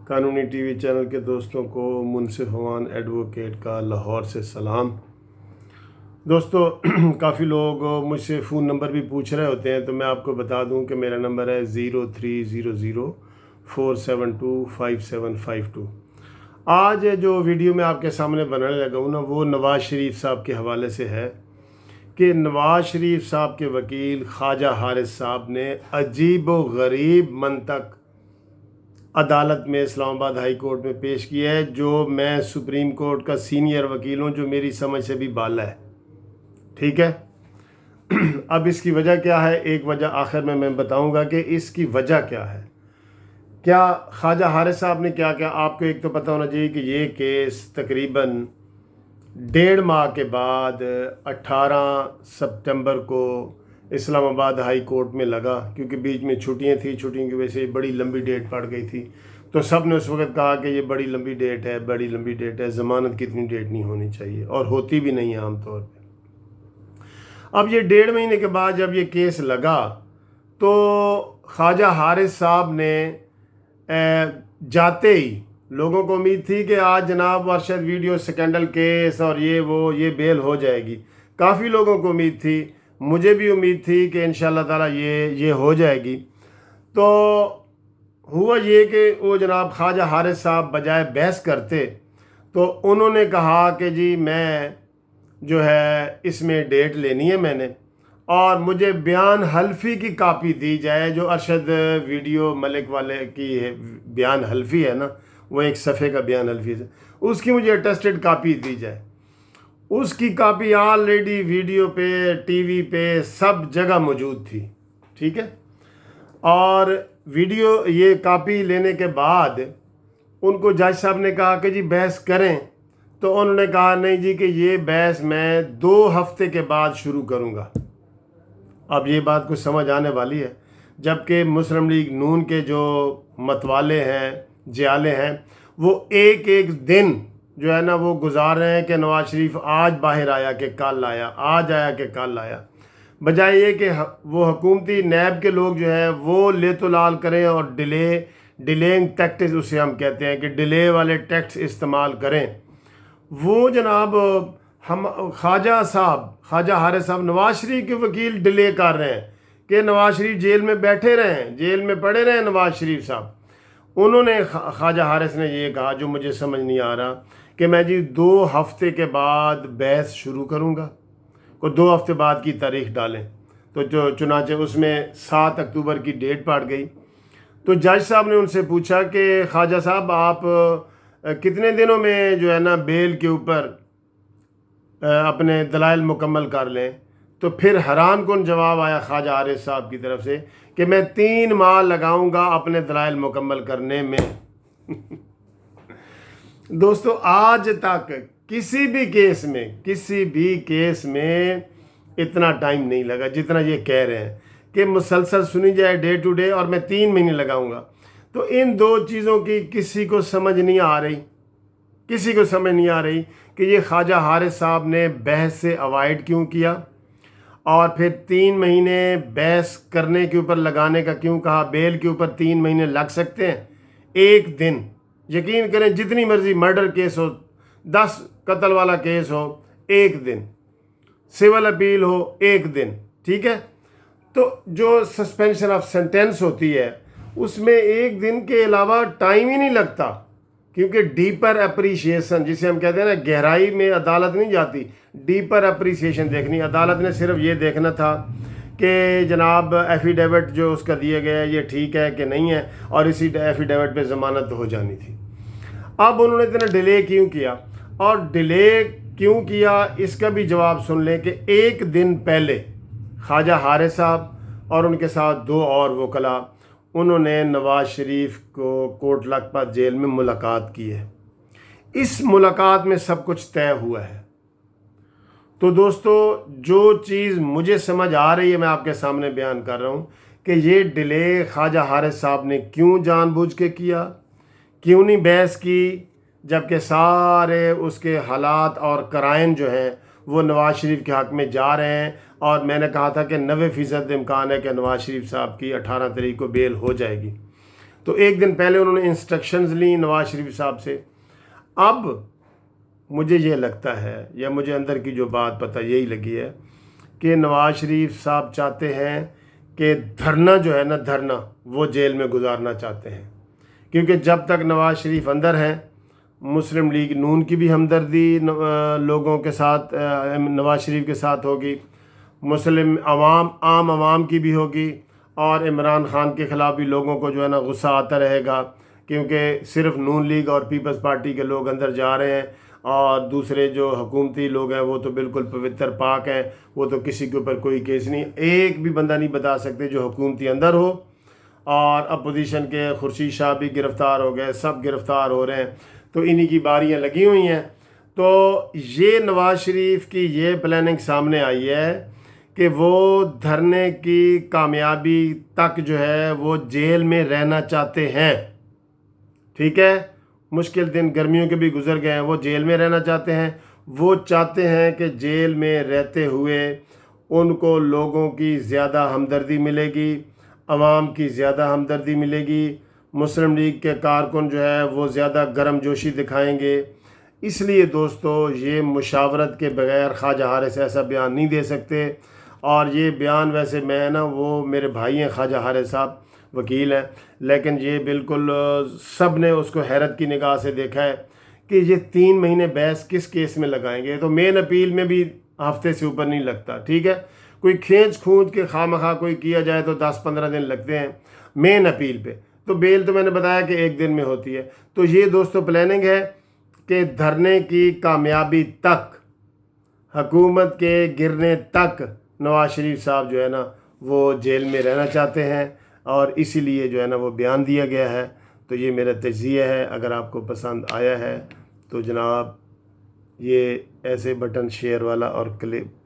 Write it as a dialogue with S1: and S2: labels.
S1: قانونی T V channel کے دوستوں کو منصف عوان ایڈوکیٹ کا لاہور سے سلام۔ دوستو کافی لوگ مجھ سے فون نمبر بھی پوچھ رہے ہوتے ہیں، تو میں آپ کو بتا دوں کہ میرا نمبر ہے 030047255752۔ آج جو ویڈیو میں آپ کے سامنے بنانے لگا ہوں نا، وہ نواز شریف صاحب کے حوالے سے ہے کہ نواز شریف صاحب کے وکیل خواجہ حارث صاحب نے عجیب و غریب منطق عدالت میں اسلام آباد ہائی کورٹ میں پیش کیا ہے، جو میں سپریم کورٹ کا سینئر وکیل ہوں، جو میری سمجھ سے بھی بالا ہے، ٹھیک ہے۔ اب اس کی وجہ کیا ہے، ایک وجہ آخر میں بتاؤں گا کہ اس کی وجہ کیا ہے۔ کیا خواجہ حارث صاحب نے کیا آپ کو ایک تو پتہ ہونا چاہیے کہ یہ کیس تقریباً 1.5 ماہ کے بعد 18 سپٹمبر کو اسلام آباد ہائی کورٹ میں لگا، کیونکہ بیچ میں چھٹیاں تھیں، چھٹیوں کی وجہ سے بڑی لمبی ڈیٹ پڑ گئی تھی، تو سب نے اس وقت کہا کہ یہ بڑی لمبی ڈیٹ ہے، بڑی لمبی ڈیٹ ہے، ضمانت کی اتنی ڈیٹ نہیں ہونی چاہیے، اور ہوتی بھی نہیں ہے عام طور پہ۔ اب یہ 1.5 مہینے کے بعد جب یہ کیس لگا تو خواجہ حارث صاحب نے جاتے ہی، لوگوں کو امید تھی کہ آج جناب ارشد ویڈیو سکینڈل کیس اور یہ بیل ہو جائے گی، کافی لوگوں کو امید تھی، مجھے بھی امید تھی کہ انشاءاللہ تعالی یہ ہو جائے گی۔ تو ہوا یہ کہ وہ جناب خواجہ حارث صاحب بجائے بحث کرتے تو انہوں نے کہا کہ جی میں جو ہے اس میں ڈیٹ لینی ہے میں نے، اور مجھے بیان حلفی کی کاپی دی جائے، جو ارشد ویڈیو ملک والے کی بیان حلفی ہے نا، وہ ایک صفحے کا بیان حلفی ہے، اس کی مجھے اٹیسٹڈ کاپی دی جائے۔ اس کی کاپی آلریڈی ویڈیو پہ، ٹی وی پہ، سب جگہ موجود تھی، ٹھیک ہے۔ اور ویڈیو یہ کاپی لینے کے بعد ان کو جج صاحب نے کہا کہ جی بحث کریں، تو انہوں نے کہا نہیں جی کہ یہ بحث میں 2 ہفتے کے بعد شروع کروں گا۔ اب یہ بات کو سمجھ آنے والی ہے، جبکہ مسلم لیگ نون کے جو متوالے ہیں، جیالے ہیں، وہ ایک دن جو ہے نا وہ گزار رہے ہیں کہ نواز شریف آج باہر آیا کہ کل آیا، آج آیا کہ کل آیا، بجائے یہ کہ وہ حکومتی نیب کے لوگ جو ہے وہ لیت و لال کریں اور ڈیلینگ ٹیکٹس اسے ہم کہتے ہیں کہ ڈیلے والے ٹیکٹس استعمال کریں۔ وہ جناب ہم خواجہ حارث صاحب نواز شریف کے وکیل ڈیلے کر رہے ہیں کہ نواز شریف جیل میں بیٹھے رہیں، جیل میں پڑے رہیں نواز شریف صاحب۔ انہوں نے خواجہ حارث نے یہ کہا، جو مجھے سمجھ نہیں آ رہا، کہ میں جی 2 ہفتے کے بعد بحث شروع کروں گا، کوئی 2 ہفتے بعد کی تاریخ ڈالیں، تو جو چنانچہ اس میں 7 اکتوبر کی ڈیٹ پڑ گئی۔ تو جج صاحب نے ان سے پوچھا کہ خواجہ صاحب آپ کتنے دنوں میں جو ہے نا بیل کے اوپر اپنے دلائل مکمل کر لیں؟ تو پھر حیران کن جواب آیا خواجہ حارث صاحب کی طرف سے کہ میں 3 ماہ لگاؤں گا اپنے دلائل مکمل کرنے میں۔ دوستو آج تک کسی بھی کیس میں اتنا ٹائم نہیں لگا جتنا یہ کہہ رہے ہیں کہ مسلسل سنی جائے ڈے ٹو ڈے، اور میں 3 مہینے لگاؤں گا۔ تو ان 2 چیزوں کی کسی کو سمجھ نہیں آ رہی کہ یہ خواجہ حارث صاحب نے بحث سے اوائڈ کیوں کیا، اور پھر 3 مہینے بحث کرنے کے اوپر لگانے کا کیوں کہا۔ بیل کے اوپر 3 مہینے لگ سکتے ہیں، 1 دن، یقین کریں جتنی مرضی مرڈر کیس ہو، 10 قتل والا کیس ہو، 1 دن، سول اپیل ہو، 1 دن، ٹھیک ہے۔ تو جو سسپینشن آف سینٹینس ہوتی ہے اس میں 1 دن کے علاوہ ٹائم ہی نہیں لگتا، کیونکہ ڈیپر اپریشیشن جسے ہم کہتے ہیں نا، گہرائی میں عدالت نہیں جاتی، ڈیپر اپریشیشن دیکھنی۔ عدالت نے صرف یہ دیکھنا تھا کہ جناب ایفیڈیوٹ جو اس کا دیا گیا ہے یہ ٹھیک ہے کہ نہیں ہے، اور اسی ایفیڈیوٹ پہ ضمانت ہو جانی تھی۔ اب انہوں نے اتنا ڈیلے کیوں کیا، اور ڈیلے کیوں کیا اس کا بھی جواب سن لیں کہ 1 دن پہلے خواجہ حارث صاحب اور ان کے ساتھ 2 اور وکلاء، انہوں نے نواز شریف کو کوٹ لکھپت جیل میں ملاقات کی ہے۔ اس ملاقات میں سب کچھ طے ہوا ہے۔ تو دوستو جو چیز مجھے سمجھ آ رہی ہے میں آپ کے سامنے بیان کر رہا ہوں کہ یہ ڈیلے خواجہ حارث صاحب نے کیوں جان بوجھ کے کیا، کیوں نہیں بحث کی، جبکہ سارے اس کے حالات اور قرائن جو ہیں وہ نواز شریف کے حق میں جا رہے ہیں، اور میں نے کہا تھا کہ 90% امکان ہے کہ نواز شریف صاحب کی 18 تاریخ کو بیل ہو جائے گی۔ تو ایک دن پہلے انہوں نے انسٹرکشنز لیں نواز شریف صاحب سے. اب مجھے یہ لگتا ہے یا مجھے اندر کی جو بات پتہ یہی لگی ہے کہ نواز شریف صاحب چاہتے ہیں کہ دھرنا جو ہے نا دھرنا وہ جیل میں گزارنا چاہتے ہیں، کیونکہ جب تک نواز شریف اندر ہیں مسلم لیگ نون کی بھی ہمدردی لوگوں کے ساتھ نواز شریف کے ساتھ ہوگی، مسلم عام عوام کی بھی ہوگی، اور عمران خان کے خلاف بھی لوگوں کو جو ہے نا غصہ آتا رہے گا، کیونکہ صرف نون لیگ اور پیپلز پارٹی کے لوگ اندر جا رہے ہیں اور دوسرے جو حکومتی لوگ ہیں وہ تو بالکل پوتر پاک ہیں، وہ تو کسی کے اوپر کوئی کیس نہیں، ایک بھی بندہ نہیں بتا سکتے جو حکومتی اندر ہو. اور اپوزیشن کے خورشید شاہ بھی گرفتار ہو گئے، سب گرفتار ہو رہے ہیں، تو انہی کی باریاں لگی ہوئی ہیں. تو یہ نواز شریف کی یہ پلاننگ سامنے آئی ہے کہ وہ دھرنے کی کامیابی تک جو ہے وہ جیل میں رہنا چاہتے ہیں. ٹھیک ہے، مشکل دن گرمیوں کے بھی گزر گئے ہیں، وہ جیل میں رہنا چاہتے ہیں. وہ چاہتے ہیں کہ جیل میں رہتے ہوئے ان کو لوگوں کی زیادہ ہمدردی ملے گی، عوام کی زیادہ ہمدردی ملے گی، مسلم لیگ کے کارکن جو ہے وہ زیادہ گرم جوشی دکھائیں گے. اس لیے دوستو یہ مشاورت کے بغیر خواجہ حارث ایسا بیان نہیں دے سکتے. اور یہ بیان ویسے میں نا وہ میرے بھائی ہیں خواجہ حارث صاحب وکیل ہیں، لیکن یہ بالکل سب نے اس کو حیرت کی نگاہ سے دیکھا ہے کہ یہ 3 مہینے بحث کس کیس میں لگائیں گے. تو مین اپیل میں بھی ہفتے سے اوپر نہیں لگتا. ٹھیک ہے، کوئی کھینچ کھونچ کے خواہ کوئی کیا جائے تو 10-15 دن لگتے ہیں مین اپیل پہ. تو بیل تو میں نے بتایا کہ 1 دن میں ہوتی ہے. تو یہ دوستو پلاننگ ہے کہ دھرنے کی کامیابی تک، حکومت کے گرنے تک نواز شریف صاحب جو ہے نا وہ جیل میں رہنا چاہتے ہیں، اور اسی لیے جو ہے نا وہ بیان دیا گیا ہے. تو یہ میرا تجزیہ ہے. اگر آپ کو پسند آیا ہے تو جناب یہ ایسے بٹن شیئر والا اور کلپ